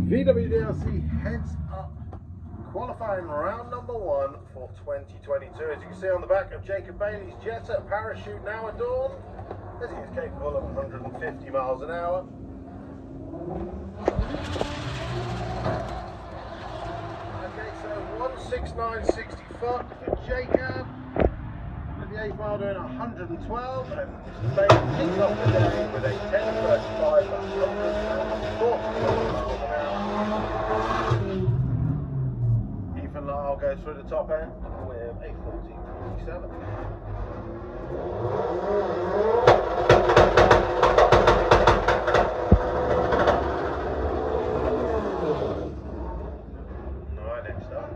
VWDRC heads up, qualifying round number 1 for 2022. As you can see on the back of Jacob Bailey's Jetta, parachute now adorned, as he is capable of 150 miles an hour. Okay, so 169.60 foot for Jacob. With the 8th mile doing 112, and Mr. Bailey kicks off the day with a 10.35 at 140 miles an hour. Ethan Lyle goes through the top end with a 14.47. Alright, next up.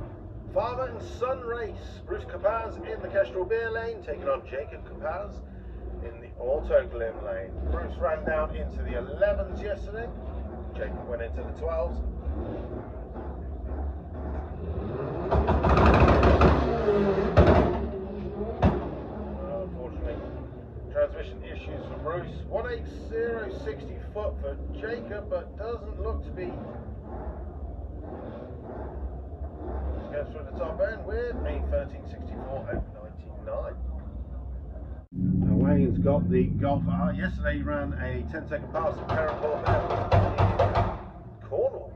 Father and son race. Bruce Capaz in the Kestrel Beer lane, taking on Jacob Capaz in the Auto Glim lane. Bruce ran down into the 11s yesterday. Jacob went into the 12s. Unfortunately, transmission issues for Bruce. 180.60 foot for Jacob, but doesn't look to be. Just goes through the top end with a 13.64 at 99. Now Wayne's got the Golf R. Yesterday he ran a 10-second pass at Perranporth in Cornwall.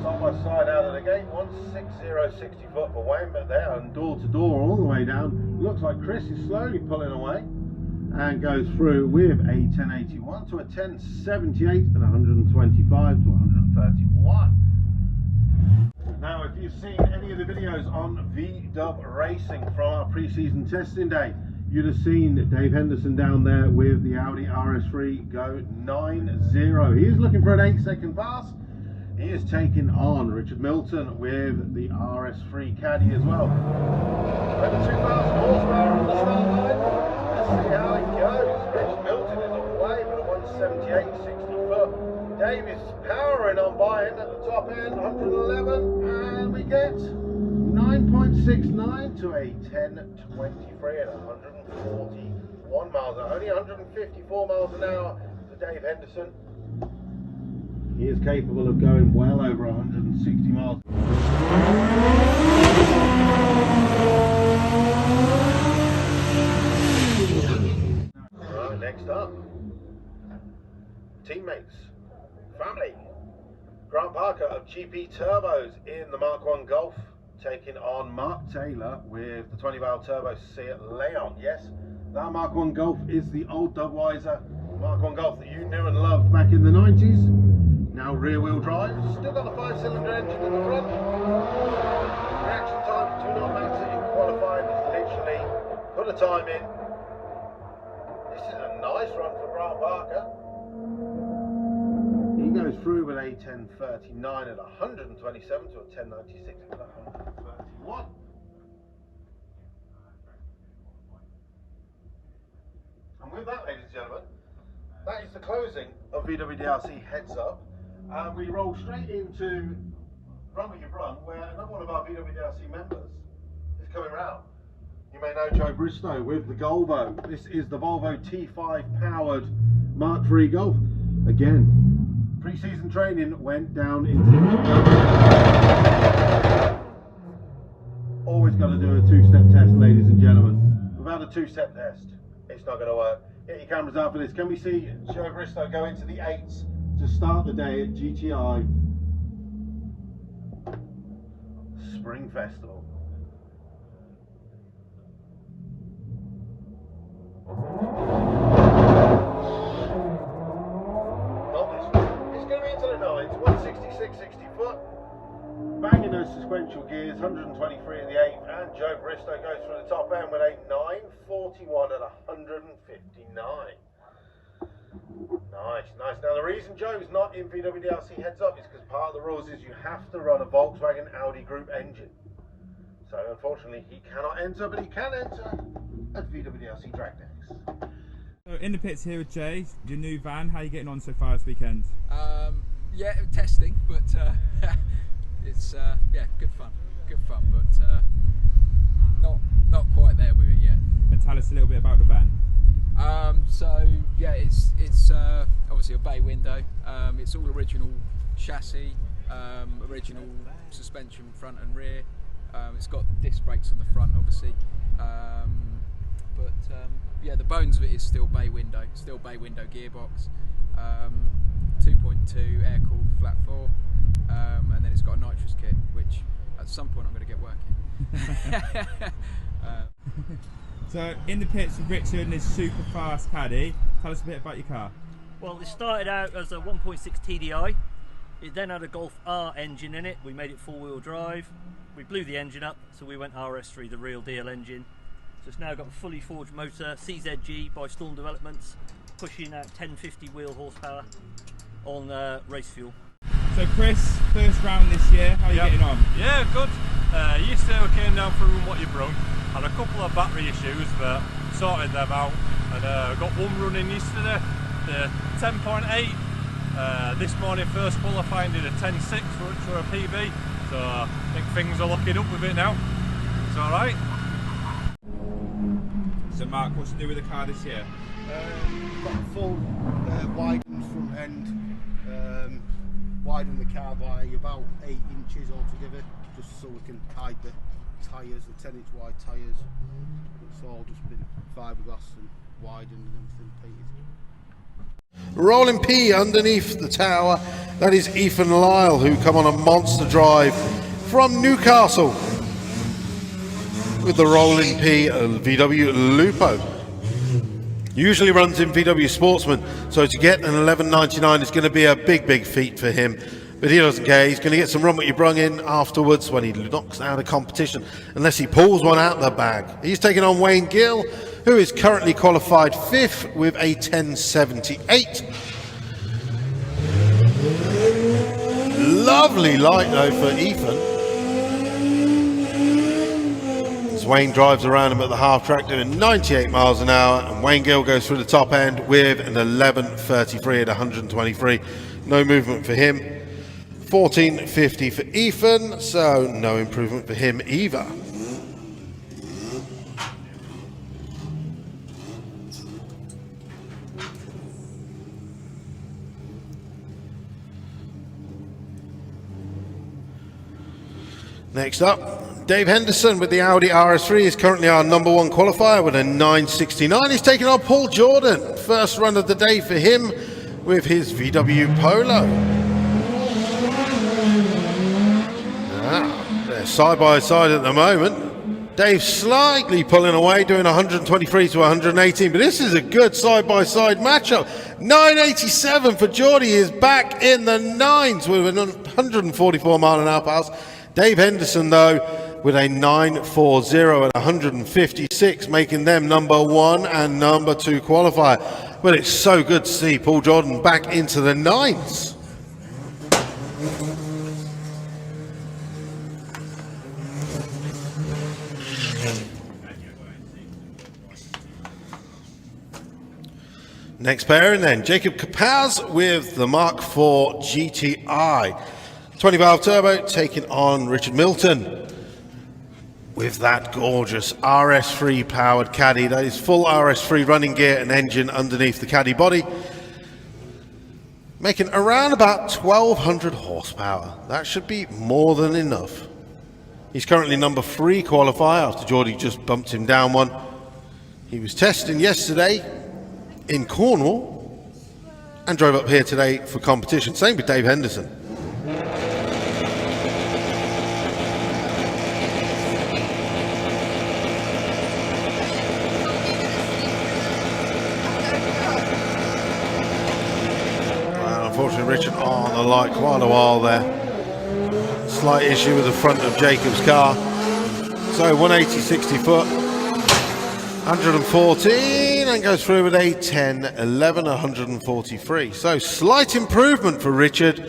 Side by side out of the gate, 160.60 foot for Wayne, but there and door to door all the way down. Looks like Chris is slowly pulling away and goes through with a 1081 to a 1078 and 125 to 131. Now, if you've seen any of the videos on VW Racing from our pre-season testing day, you'd have seen Dave Henderson down there with the Audi Rs3 go 9-0. He is looking for an 8-second pass. He is taking on Richard Milton with the Rs3 Caddy as well. Over 2,000 horsepower on the start line. Let's see how it goes. Richard Milton is away with a 178.60 foot. Dave is powering on by in at the top end, 111, and we get 9.69 to a 10.23 at 141 miles, only 154 miles an hour for Dave Henderson. He is capable of going well over 160 miles. Right, next up, teammates, family. Grant Parker of GP Turbos in the Mark 1 Golf, taking on Mark Taylor with the 20-valve turbo Seat Leon. Yes, that Mark 1 Golf is the old Budweiser Mark 1 Golf that you knew and loved back in the 90s. Now rear wheel drive. Still got the 5-cylinder engine in the front. Reaction time do not matter in qualifying. It's literally put a time in. This is a nice run for Grant Parker. He goes through with a 1039 at 127 to a 1096 at 131. And with that, ladies and gentlemen, that is the closing of VWDRC Heads Up. We roll straight into Run What You've Run, where another one of our VWDRC members is coming round. You may know Joe Bristow with the Golvo. This is the Volvo T5 powered Mark III Golf. Again, pre-season training went down into... Always got to do a two-step test, ladies and gentlemen. Without a two-step test, it's not going to work. Get your cameras out for this. Can we see Joe Bristow go into the 8s to start the day at GTI SpringFestival? Not this one. It's going to be into the 9s, 166, 60 foot. Banging those sequential gears, 123 in the 8th, and Joe Bristow goes through the top end with a 941 at 159. Nice, nice. Now the reason Joe's not in VWDRC Heads Up is because part of the rules is you have to run a Volkswagen Audi Group engine. So unfortunately he cannot enter, but he can enter at VWDRC Drag Days. So in the pits here with Jay, your new van, how are you getting on so far this weekend? Yeah, testing, but it's yeah, good fun, but not quite there with it yet. And tell us a little bit about the van. So yeah, it's obviously a bay window. It's all original chassis, original suspension front and rear. It's got disc brakes on the front, obviously, but yeah, the bones of it is still bay window gearbox, 2.2 air-cooled flat 4, and then it's got a nitrous kit, which at some point I'm going to get working. So in the pits with Richard and his super fast caddy, tell us a bit about your car. Well, it started out as a 1.6 TDI. It then had a Golf R engine in it. We made it four-wheel drive. We blew the engine up, so we went Rs3, the real deal engine. So it's now got a fully forged motor, CZG by Storm Developments, pushing out 1050 wheel horsepower on race fuel. So Chris, first round this year, how are you getting on? Yeah, good. Yesterday we came down for Run What You've Run. Had a couple of battery issues, but sorted them out. And got one running yesterday, the 10.8. This morning, first qualifying, did a 10.6 for a PB. So I think things are looking up with it now. It's all right. So Mark, what's to do with the car this year? Got a full widened front end, widened the car by about 8 inches altogether, just so we can hide the tyres, the 10-inch wide tyres. It's all just been fiberglass and widened and everything painted. Rolling P underneath the tower, that is Ethan Lyle, who come on a monster drive from Newcastle with the Rolling P VW Lupo. Usually runs in VW Sportsman, so to get an 1199 is going to be a big feat for him. But he doesn't care. He's going to get some Run What You Brung in afterwards when he knocks out a competition, unless he pulls one out the bag. He's taking on Wayne Gill, who is currently qualified 5th with a 1078. Lovely light though for Ethan. As Wayne drives around him at the half track doing 98 miles an hour, and Wayne Gill goes through the top end with an 11.33 at 123. No movement for him. 14.50 for Ethan, so no improvement for him either. Next up, Dave Henderson with the Audi Rs3 is currently our #1 qualifier with a 969. He's taking on Paul Jordan. First run of the day for him with his VW Polo. They're side by side at the moment. Dave slightly pulling away, doing 123 to 118, but this is a good side-by-side matchup. 987 for Geordie, is back in the nines with a 144 mile an hour pass. Dave Henderson, though, with a 940 at 156, making them number 1 and number 2 qualifier. But it's so good to see Paul Jordan back into the nines. Next pairing then, Jacob Capaz with the Mark IV GTI 20 valve turbo, taking on Richard Milton with that gorgeous RS3 powered caddy. That is full RS3 running gear and engine underneath the caddy body, making around about 1200 horsepower. That should be more than enough. He's currently number 3 qualifier after Geordie just bumped him down one. He was testing yesterday in Cornwall and drove up here today for competition. Same with Dave Henderson. Well, unfortunately, Richard on the light quite a while there. Slight issue with the front of Jacob's car. So 180, 60 foot, 114. And goes through with a 10, 11, 143. So slight improvement for Richard,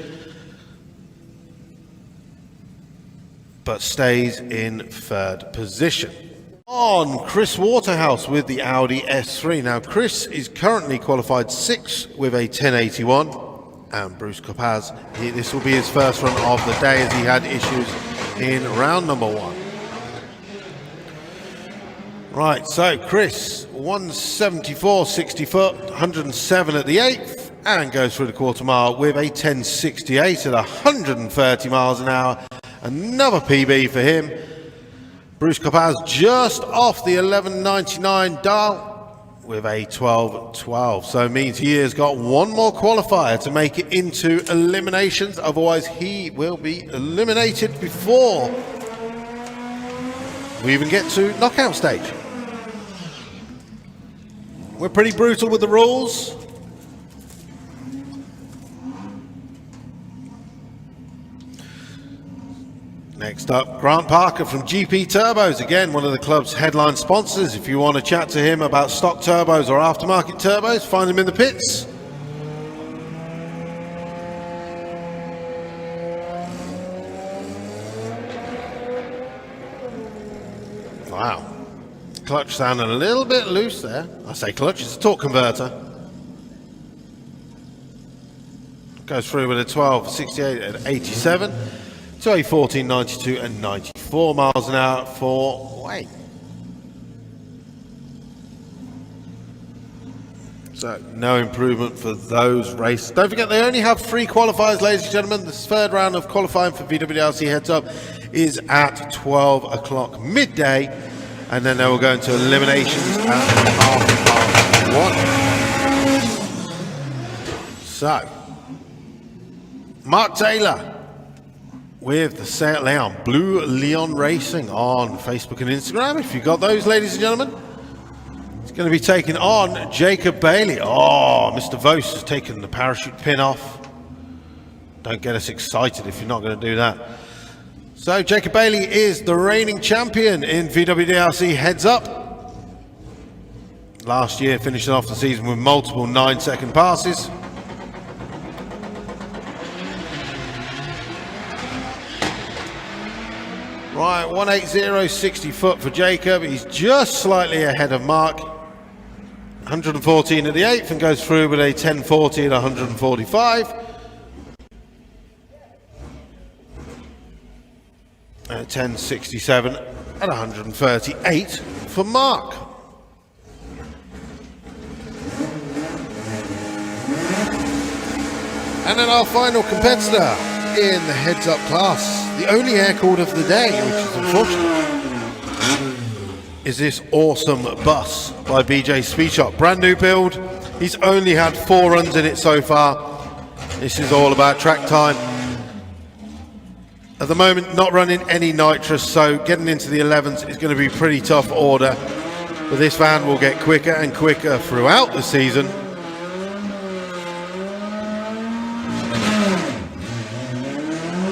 but stays in 3rd position. On Chris Waterhouse with the Audi S3. Now Chris is currently qualified 6th with a 1081, and Bruce Capaz, this will be his first run of the day as he had issues in round number 1. Right, so Chris, 174, 60 foot, 107 at the 8th, and goes through the quarter mile with a 1068 at 130 miles an hour. Another PB for him. Bruce Capaz just off the 1199 dial with a 1212. So it means he has got one more qualifier to make it into eliminations. Otherwise, he will be eliminated before we even get to knockout stage. We're pretty brutal with the rules. Next up, Grant Parker from GP Turbos, again one of the club's headline sponsors. If you want to chat to him about stock turbos or aftermarket turbos, find him in the pits. Wow. Clutch sounding a little bit loose there. I say clutch, it's a torque converter. Goes through with a 1268 at 87 to a 1492 and 94 miles an hour for Wayne. So no improvement for those races. Don't forget they only have 3 qualifiers, ladies and gentlemen. The 3rd round of qualifying for VWDRC Heads Up is at 12 o'clock midday. And then they will go into eliminations at 1:30. So, Mark Taylor with the Seat Leon, Blue Leon Racing on Facebook and Instagram. If you got those, ladies and gentlemen, it's going to be taking on Jacob Bailey. Oh, Mr. Vos has taken the parachute pin off. Don't get us excited if you're not going to do that. So Jacob Bailey is the reigning champion in VWDRC Heads Up. Last year finishing off the season with multiple 9-second passes. Right, 180, 60 foot for Jacob. He's just slightly ahead of Mark. 114 at the 8th and goes through with a 1040 at 145. 1067 at 138 for Mark. And then our final competitor in the heads up class, the only air-cooled of the day, which is unfortunate, is this awesome bus by BJ Speed Shop. Brand new build. He's only had 4 runs in it so far. This is all about track time. At the moment, not running any nitrous, so getting into the 11s is going to be pretty tough order. But this van will get quicker and quicker throughout the season.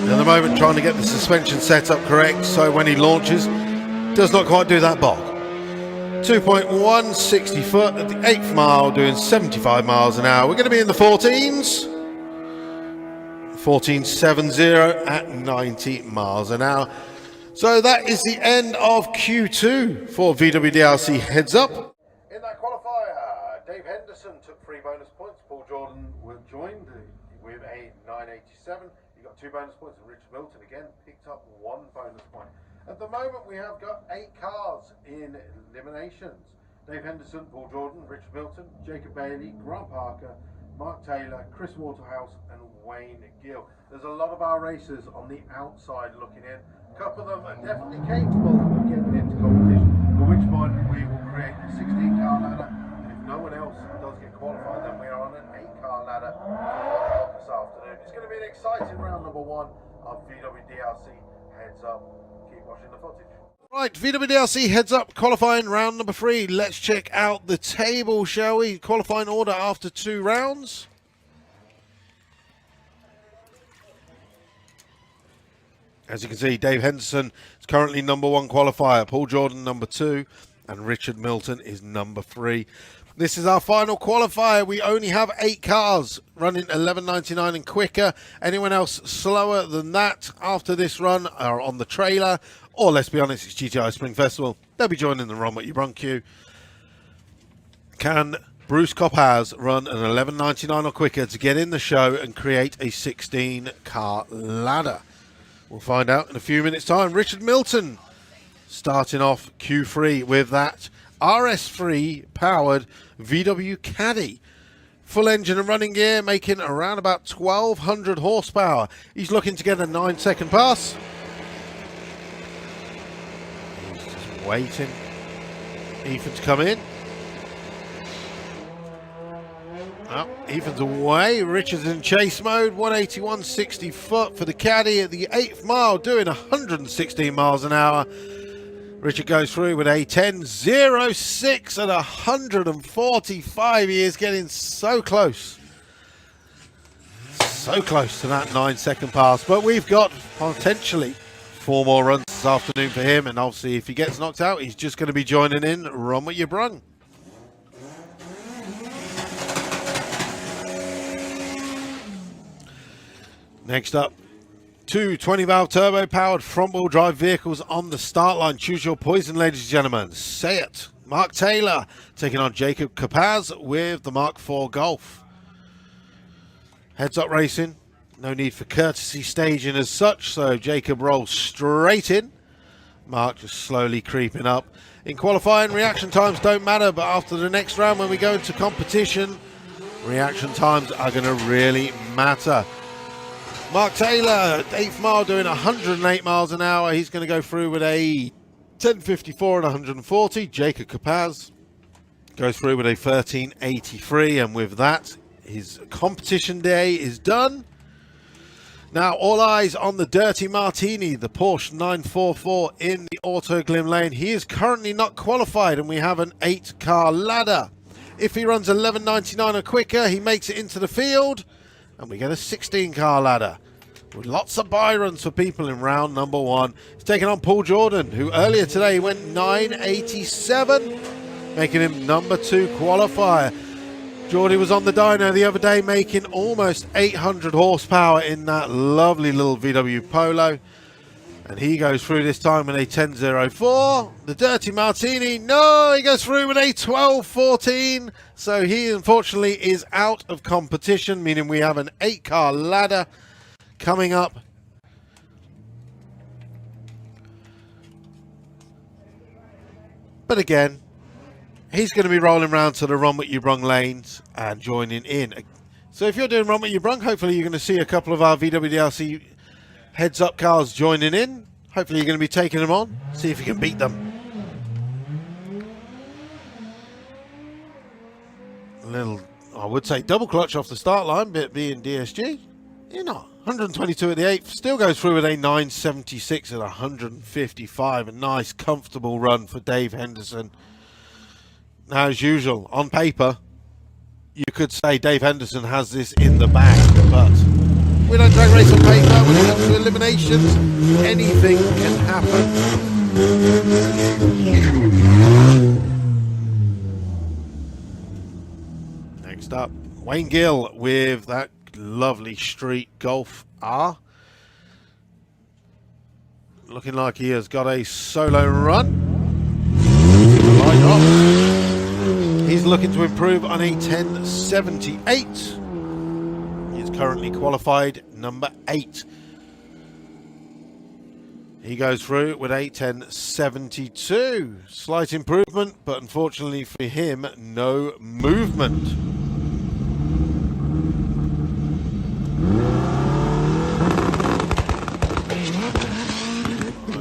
At the moment, trying to get the suspension set up correct, so when he launches, does not quite do that bog. 2.160 foot at the 8th mile, doing 75 miles an hour. We're going to be in the 14s. 14.70 at 90 miles an hour. So that is the end of Q2 for VWDRC Heads Up. In that qualifier, Dave Henderson took 3 bonus points. Paul Jordan joined with a 987. He got 2 bonus points, and Richard Milton again picked up 1 bonus point. At the moment, we have got 8 cars in eliminations. Dave Henderson, Paul Jordan, Richard Milton, Jacob Bailey, Grant Parker, Mark Taylor, Chris Waterhouse and Wayne Gill. There's a lot of our racers on the outside looking in. A couple of them are definitely capable of getting into competition, at which point we will create a 16-car ladder. And if no one else does get qualified, then we are on an 8-car ladder this afternoon. It's going to be an exciting round number 1 of VWDRC Heads Up. Keep watching the footage. Right, VWDRC Heads Up, qualifying round number 3. Let's check out the table, shall we? Qualifying order after 2 rounds. As you can see, Dave Henderson is currently number 1 qualifier, Paul Jordan number 2, and Richard Milton is number 3. This is our final qualifier. We only have 8 cars running 11.99 and quicker. Anyone else slower than that after this run are on the trailer, or let's be honest, it's GTI SpringFestival. They'll be joining the Run What You Brung queue. Can Bruce Coppaz run an 11.99 or quicker to get in the show and create a 16-car ladder? We'll find out in a few minutes' time. Richard Milton starting off Q3 with that RS3 powered VW Caddy. Full engine and running gear, making around about 1200 horsepower. He's looking to get a 9-second pass. He's just waiting. Ethan to come in. Oh, Ethan's away. Richard's in chase mode. 181.60 foot for the Caddy at the 8th mile, doing 116 miles an hour. Richard goes through with a 10.06 at 145. He is getting so close. So close to that 9-second pass. But we've got potentially 4 more runs this afternoon for him. And obviously, if he gets knocked out, he's just going to be joining in Run What You Brung. Next up, 2 20-valve turbo-powered front-wheel drive vehicles on the start line. Choose your poison, ladies and gentlemen. Say it. Mark Taylor taking on Jacob Coppaz with the Mark IV Golf. Heads up racing. No need for courtesy staging as such, so Jacob rolls straight in. Mark just slowly creeping up. In qualifying, reaction times don't matter, but after the next round when we go into competition, reaction times are going to really matter. Mark Taylor, 8th mile, doing 108 miles an hour. He's going to go through with a 10.54 and 140. Jacob Coppaz goes through with a 13.83, and with that, his competition day is done. Now, all eyes on the Dirty Martini, the Porsche 944 in the Auto Glim lane. He is currently not qualified, and we have an 8-car ladder. If he runs 11.99 or quicker, he makes it into the field, and we get a 16-car ladder with lots of buy runs for people in round number 1. He's taking on Paul Jordan, who earlier today went 9.87, making him number 2 qualifier. Geordie was on the dyno the other day, making almost 800 horsepower in that lovely little VW Polo. And he goes through this time with a 10.04. The Dirty Martini, no, he goes through with a 12.14. So he unfortunately is out of competition, meaning we have an 8-car ladder coming up. But again, he's going to be rolling around to the Run What You Brung lanes and joining in. So if you're doing Run What You Brung, hopefully you're going to see a couple of our VWDRC Heads Up cars joining in. Hopefully you're going to be taking them on. See if you can beat them. A little, I would say, double clutch off the start line, but being DSG, you're not. 122 at the 8th, still goes through with a 976 at 155. A nice, comfortable run for Dave Henderson. Now, as usual, on paper, you could say Dave Henderson has this in the bag, but we don't drag race on paper. When it comes to eliminations, anything can happen. Next up, Wayne Gill with that lovely street Golf R. Looking like he has got a solo run. He's looking to improve on a 1078. He is currently qualified number 8. He goes through with a 1072. Slight improvement, but unfortunately for him, no movement.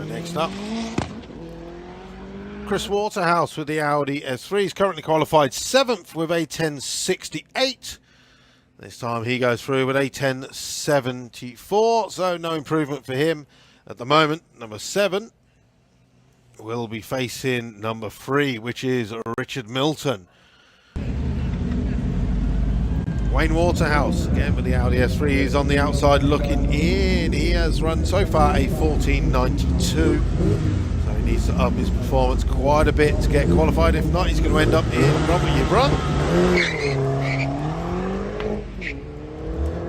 Next up, Chris Waterhouse with the Audi S3. He's currently qualified 7th with a 1068. This time he goes through with a 1074, so no improvement for him at the moment. Number 7 will be facing number 3, which is Richard Milton. Wayne Waterhouse again with the Audi S3. He's on the outside looking in. He has run so far a 1492. He needs to up his performance quite a bit to get qualified. If not, he's going to end up in Run.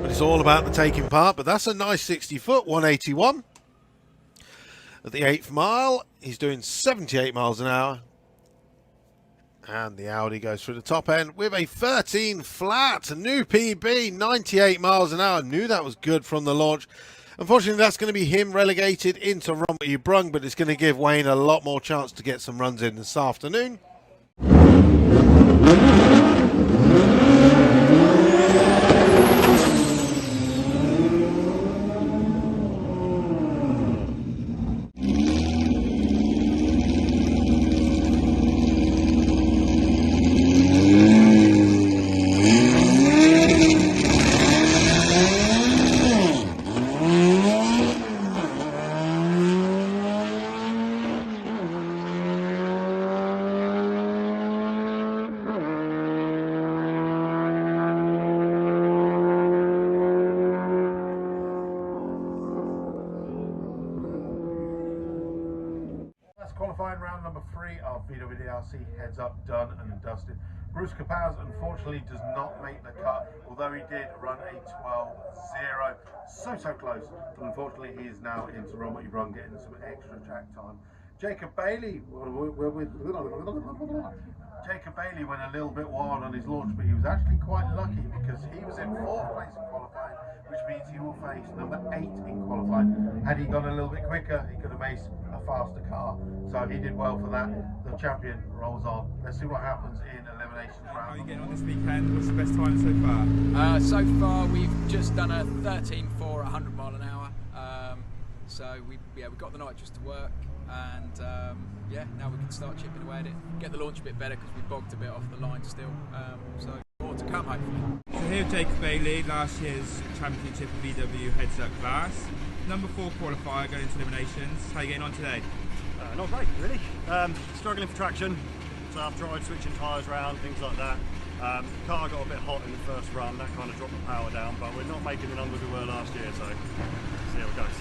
But it's all about the taking part. But that's a nice 60 foot, 181. At the 8th mile, he's doing 78 miles an hour. And the Audi goes through the top end with a 13 flat. A new PB, 98 miles an hour. Knew that was good from the launch. Unfortunately, that's going to be him relegated into Run Brung, but it's going to give Wayne a lot more chance to get some runs in this afternoon. Qualifying round number 3 of VWDRC heads up, done and dusted. Bruce Capaz unfortunately does not make the cut, although he did run a 12.0. So close, but unfortunately he is now into Run Brung, getting some extra track time. Jacob Bailey went a little bit wild on his launch, but he was actually quite lucky because he was in 4th place in qualifying, which means he will face number 8 in qualifying. Had he gone a little bit quicker, he could have maced a faster car. So he did well for that. The champion rolls on. Let's see what happens in eliminations round. How are you getting on this weekend? What's the best time so far? So far we've just done a 13.4 at 100 mile an hour. So we've got the night just to work, and yeah, now we can start chipping away at it. Get the launch a bit better because we bogged a bit off the line still. So more to come hopefully. So here's Jacob Bailey, last year's championship VW heads up class. Number 4 qualifier going into eliminations. How are you getting on today? Not great, really. Struggling for traction, so I've tried switching tyres around, things like that. The car got a bit hot in the first run, that kind of dropped the power down, but we're not making the numbers we were last year, so see how it goes.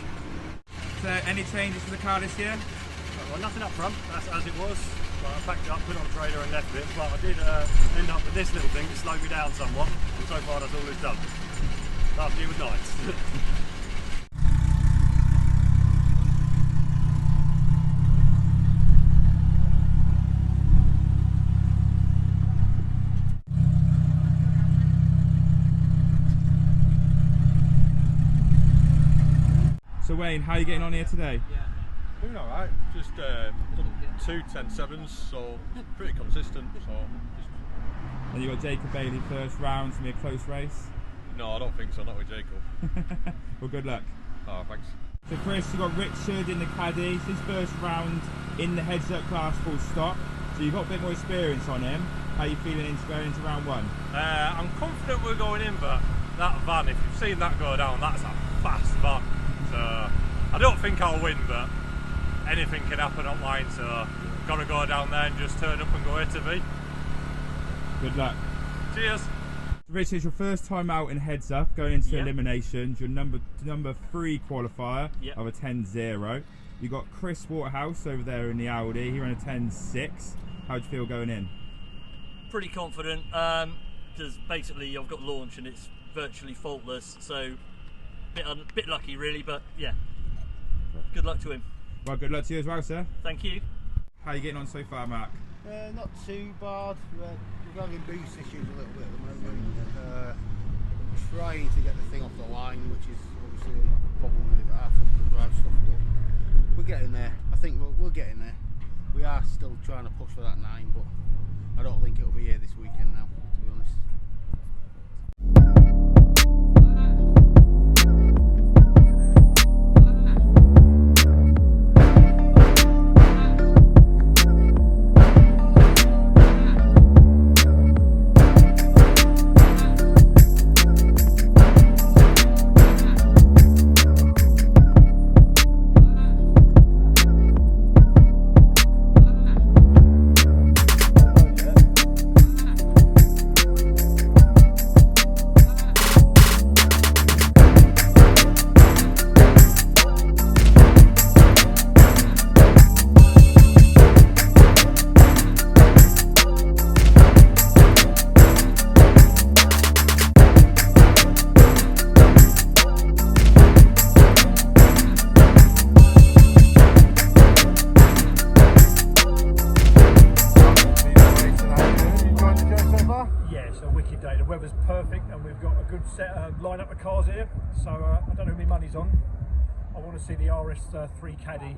So any changes to the car this year? Well, nothing up front, that's as it was. I packed it up, put it on a trailer and left it, but I did end up with this little thing that slowed me down somewhat, and so far that's all it's done. Last year was nice. So Wayne, how are you getting on here today? Doing alright, just done 2 10.7s, so pretty consistent. And you got Jacob Bailey first round, it's going to be a close race? No, I don't think so, not with Jacob. Well, good luck. Oh, thanks. So Chris, you got Richard in the caddy. It's his first round in the heads up class full stop. So you've got a bit more experience on him. How are you feeling into going into round 1? I'm confident we're going in, but that van, if you've seen that go down, that's a fast van. So I don't think I'll win, but anything can happen online, so got to go down there and just turn up and go A to V. Good luck. Cheers. Rich, it's your first time out in heads up going into eliminations. Your number 3 qualifier of a 10.0. You got Chris Waterhouse over there in the Audi. He ran a 10.6. How do you feel going in? Pretty confident, because basically I've got launch and it's virtually faultless, so bit lucky really, but yeah, good luck to him. Well, good luck to you as well, sir. Thank you. How are you getting on so far, Mark? Not too bad. We're having boost issues a little bit at the moment. Trying to get the thing off the line, which is obviously a problem with our front-wheel drive stuff, but we're getting there. I think we're getting there. We are still trying to push for that 9, but I don't think it'll be here this weekend now, to be honest. Line-up of cars here, so I don't know who my money's on. I want to see the RS3 caddy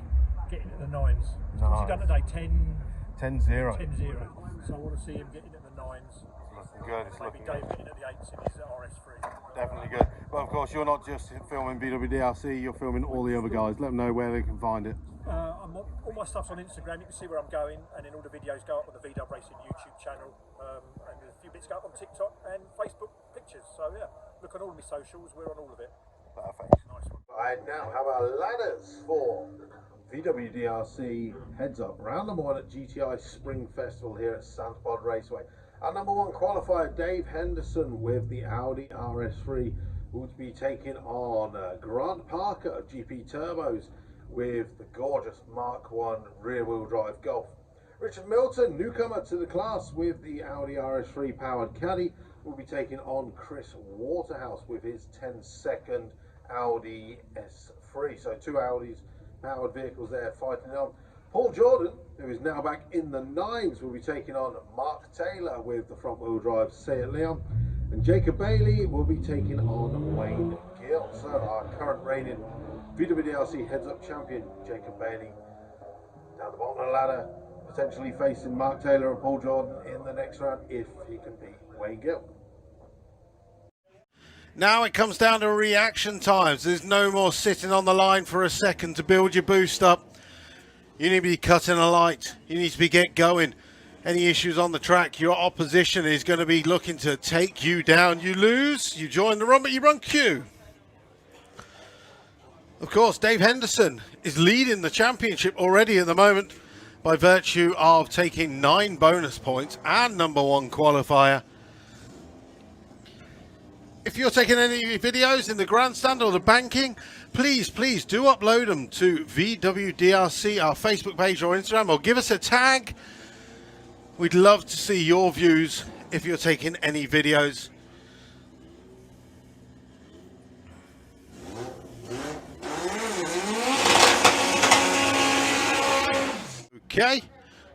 get into the 9s. What's he done today? 10-0. 10-0. So I want to see him get into the 9s. Looking good. It's Maybe looking Dave good. getting into the 8s in his RS3. Definitely good. But of course, you're not just filming VWDRC, you're filming all the other guys. Let them know where they can find it. All my stuff's on Instagram. You can see where I'm going, and then all the videos go up on the VW Racing YouTube channel, and a few bits go up on TikTok and Facebook pictures. So yeah, look on all of my socials. We're on all of it. Perfect. Nice one. Right, now how about ladders for VWDRC heads up. Round number 1 at GTI SpringFestival here at Santa Pod Raceway. Our number 1 qualifier, Dave Henderson, with the Audi Rs3, would be taking on Grant Parker of GP Turbos with the gorgeous Mark 1 rear-wheel drive Golf. Richard Milton, newcomer to the class with the Audi Rs3 powered caddy, will be taking on Chris Waterhouse with his 10-second Audi S3. So 2 Audis powered vehicles there fighting on. Paul Jordan, who is now back in the 9s, will be taking on Mark Taylor with the front-wheel drive Seat Leon. And Jacob Bailey will be taking on Wayne Gill. So our current reigning VWDRC heads-up champion, Jacob Bailey, down the bottom of the ladder, potentially facing Mark Taylor and Paul Jordan in the next round if he can beat Wayne Gill. Now it comes down to reaction times. There's no more sitting on the line for a second to build your boost up. You need to be cutting a light. You need to be get going. Any issues on the track, your opposition is going to be looking to take you down. You lose, you join the run, but you run Q. Of course, Dave Henderson is leading the championship already at the moment by virtue of taking 9 bonus points and number 1 qualifier. If you're taking any videos in the grandstand or the banking, please do upload them to VWDRC, our Facebook page or Instagram, or give us a tag. We'd love to see your views if you're taking any videos. Okay,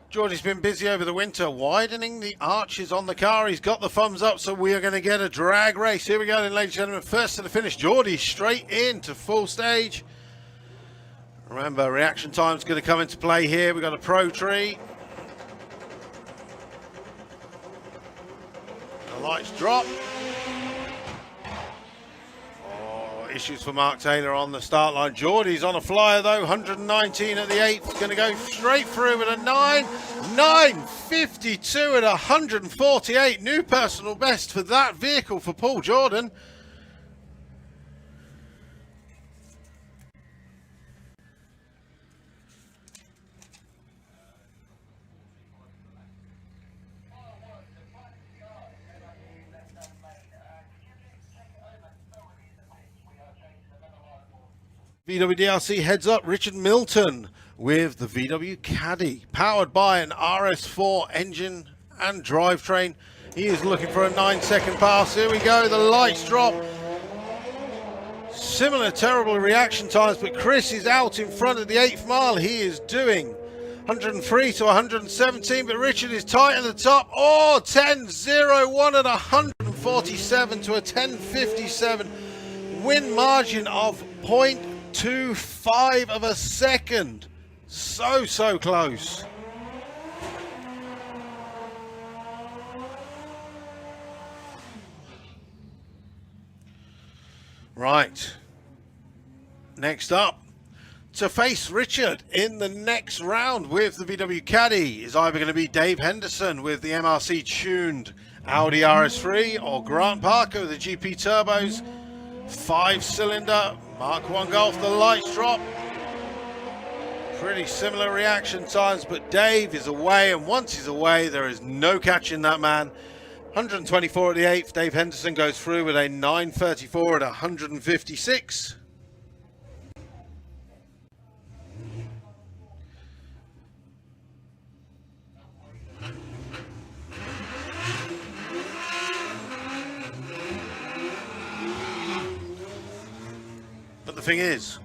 Geordie's been busy over the winter widening the arches on the car. He's got the thumbs up, so we are going to get a drag race. Here we go then, ladies and gentlemen. First to the finish, Geordie straight into full stage. Remember, reaction time's going to come into play here. We've got a pro tree. The lights drop. Issues for Mark Taylor on the start line. Geordie's on a flyer though, 119 at the 8th, going to go straight through with a 9.52 at 148. New personal best for that vehicle for Paul Jordan. VWDRC heads up Richard Milton with the VW Caddy, powered by an RS4 engine and drivetrain. He is looking for a 9-second pass. Here we go, the lights drop. Similar terrible reaction times, but Chris is out in front at the 8th mile. He is doing 103 to 117, but Richard is tight at the top. Oh, 10.01 at 147 to a 10.57 win margin of 0.25 of a second. So close. Right. Next up, to face Richard in the next round with the VW Caddy is either going to be Dave Henderson with the MRC tuned Audi Rs3 or Grant Parker with the GP Turbos 5-cylinder Mark 1 Golf. The lights drop. Pretty similar reaction times, but Dave is away, and once he's away, there is no catching that man. 124 at the 8th. Dave Henderson goes through with a 9.34 at 156. But the thing is,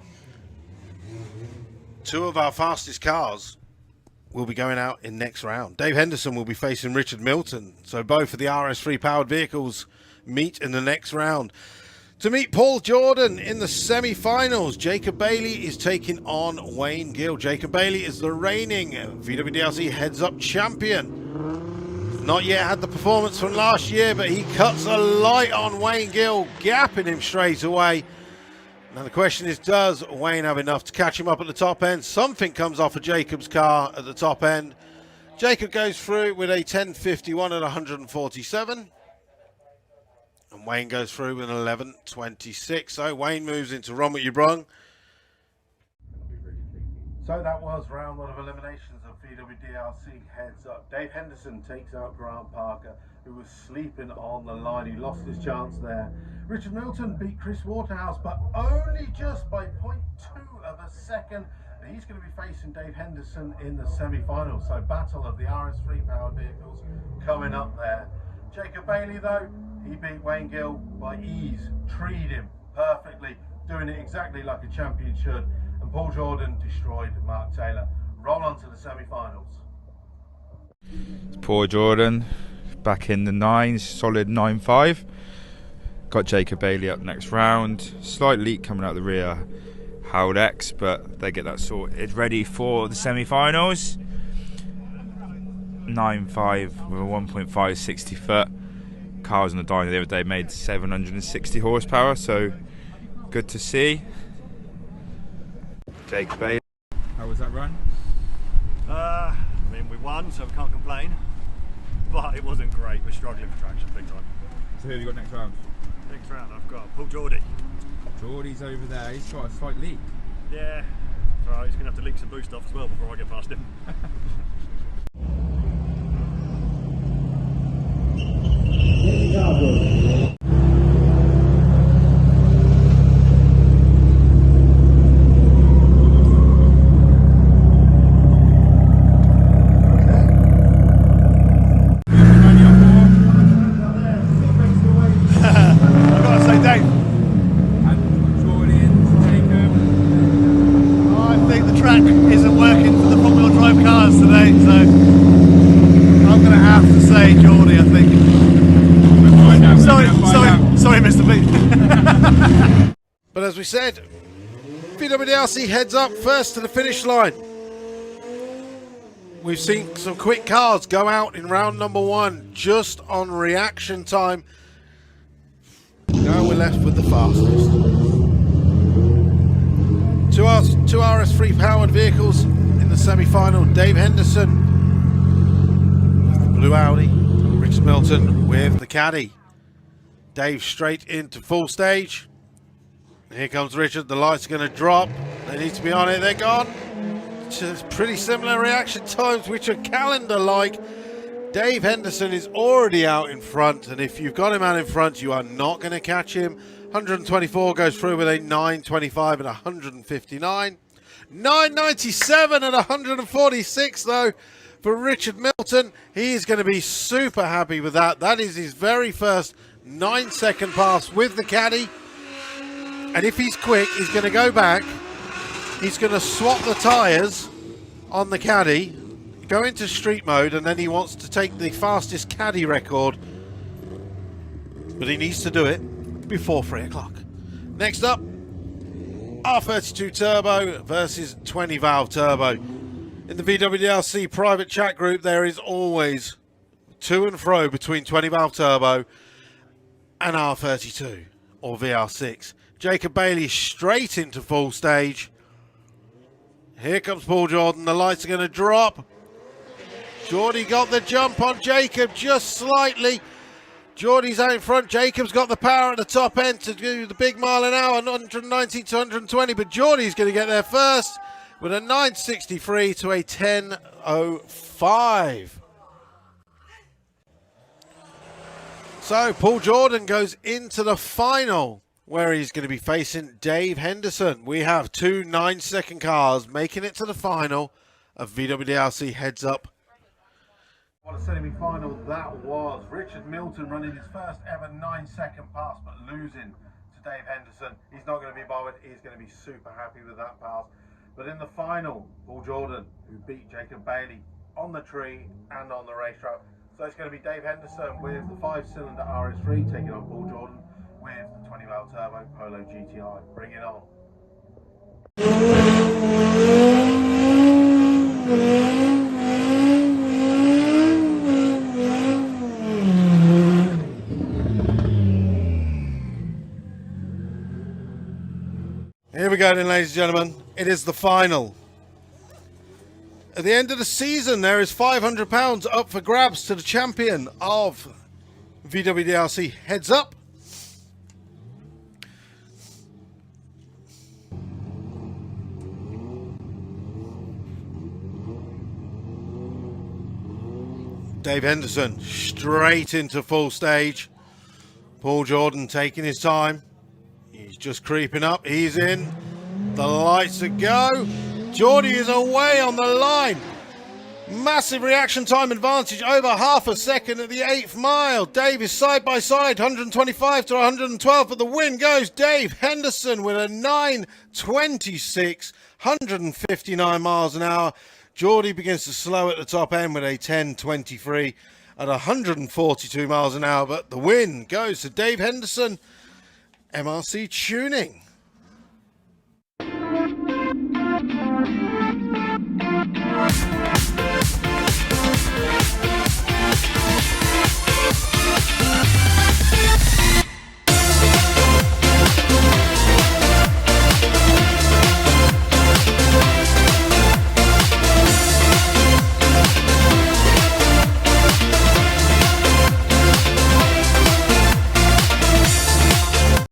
two of our fastest cars will be going out in next round. Dave Henderson will be facing Richard Milton. So both of the RS3 powered vehicles meet in the next round. To meet Paul Jordan in the semi-finals, Jacob Bailey is taking on Wayne Gill. Jacob Bailey is the reigning VWDRC heads-up champion. Not yet had the performance from last year, but he cuts a light on Wayne Gill, gapping him straight away. Now the question is, does Wayne have enough to catch him up at the top end? Something comes off of Jacob's car at the top end. Jacob goes through with a 10.51 at 147. And Wayne goes through with an 11.26. So Wayne moves into Run What You Brung. So that was round one of eliminations of VWDRC heads up. Dave Henderson takes out Grant Parker, who was sleeping on the line. He lost his chance there. Richard Milton beat Chris Waterhouse, but only just by 0.2 of a second. And he's going to be facing Dave Henderson in the semi-finals. So battle of the RS3 powered vehicles coming up there. Jacob Bailey, though, he beat Wayne Gill by ease, treed him perfectly, doing it exactly like a champion should. And Paul Jordan destroyed Mark Taylor. Roll on to the semi-finals. It's Paul Jordan back in the 9s, solid 9.5. Got Jacob Bailey up next round. Slight leak coming out the rear Howard X, but they get that sorted. Ready for the semi-finals. 9.5 with a 1.5 60 foot. Cars on the dyno the other day made 760 horsepower, so good to see. Jacob Bailey. How was that run? I mean, we won, so we can't complain. But it wasn't great. We're struggling for traction big time. So who have you got next round? Next round, I've got Paul Geordie. Geordie's over there. He's got a slight leak. Yeah. So he's going to have to leak some boost off as well before I get past him. But as we said, VWDRC heads up first to the finish line. We've seen some quick cars go out in round number 1 just on reaction time. Now we're left with the fastest. Two RS3 powered vehicles in the semi-final. Dave Henderson with the blue Audi, Richard Milton with the Caddy. Dave straight into full stage. Here comes Richard. The lights are going to drop. They need to be on it. They're gone. Just pretty similar reaction times, which are calendar-like. Dave Henderson is already out in front, and if you've got him out in front, you are not going to catch him 124 goes through with a 925 and 159. 997 and 146 though for Richard Milton. He's going to be super happy with that. That is his very first 9-second pass with the caddy. And if he's quick, he's going to go back. He's going to swap the tyres on the caddy, go into street mode, and then he wants to take the fastest caddy record. But he needs to do it before 3 o'clock. Next up, R32 Turbo versus 20 valve turbo. In the VWDRC private chat group, there is always to and fro between 20 valve turbo and R32 or VR6. Jacob Bailey straight into full stage. Here comes Paul Jordan. The lights are going to drop. Geordie got the jump on Jacob just slightly. Geordie's out in front. Jacob's got the power at the top end to do the big mile an hour, 119 to 120, but Geordie's going to get there first with a 963 to a 1005. So Paul Jordan goes into the final, where he's going to be facing Dave Henderson. We have two 9-second cars making it to the final of VWDRC Heads Up. What a semi-final that was. Richard Milton running his first ever 9-second pass, but losing to Dave Henderson. He's not going to be bothered. He's going to be super happy with that pass. But in the final, Paul Jordan, who beat Jacob Bailey on the tree and on the racetrack. So it's going to be Dave Henderson with the 5-cylinder RS3 taking on Paul Jordan with the 20 valve turbo Polo GTI. Bring it on. Here we go then, ladies and gentlemen. It is the final. At the end of the season, there is £500 up for grabs to the champion of VWDRC Heads Up. Dave Henderson straight into full stage. Paul Jordan taking his time. He's just creeping up. He's in. The lights are go. Geordie is away on the line. Massive reaction time advantage, over half a second at the 8th mile. Dave is side by side, 125 to 112, but the win goes Dave Henderson with a 9.26, 159 miles an hour. Geordie begins to slow at the top end with a 10.23 at 142 miles an hour, but the win goes to Dave Henderson, MRC Tuning.